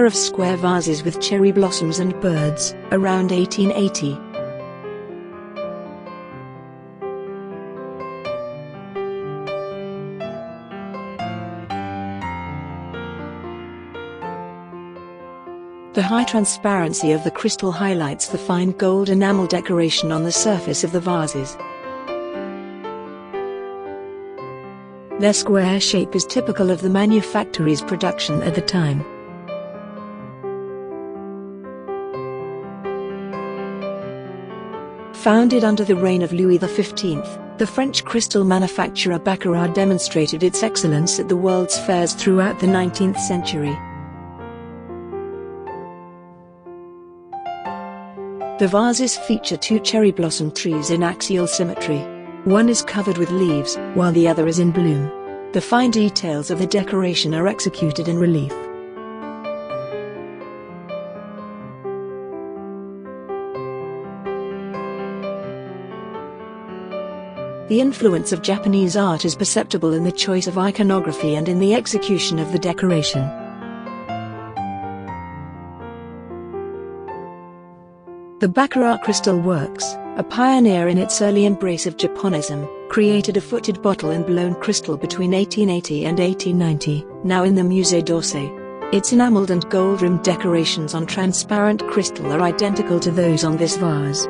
pair of square vases with cherry blossoms and birds, around 1880. The high transparency of the crystal highlights the fine gold enamel decoration on the surface of the vases. Their square shape is typical of the manufacturer's production at the time. Founded under the reign of Louis XV, the French crystal manufacturer Baccarat demonstrated its excellence at the world's fairs throughout the 19th century. The vases feature two cherry blossom trees in axial symmetry. One is covered with leaves, while the other is in bloom. The fine details of the decoration are executed in relief. The influence of Japanese art is perceptible in the choice of iconography and in the execution of the decoration. The Baccarat crystal works, a pioneer in its early embrace of Japonism, created a footed bottle and blown crystal between 1880 and 1890, now in the Musée d'Orsay. Its enameled and gold-rimmed decorations on transparent crystal are identical to those on this vase.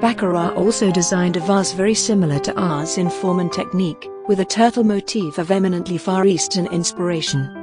Baccarat also designed a vase very similar to ours in form and technique, with a turtle motif of eminently Far Eastern inspiration.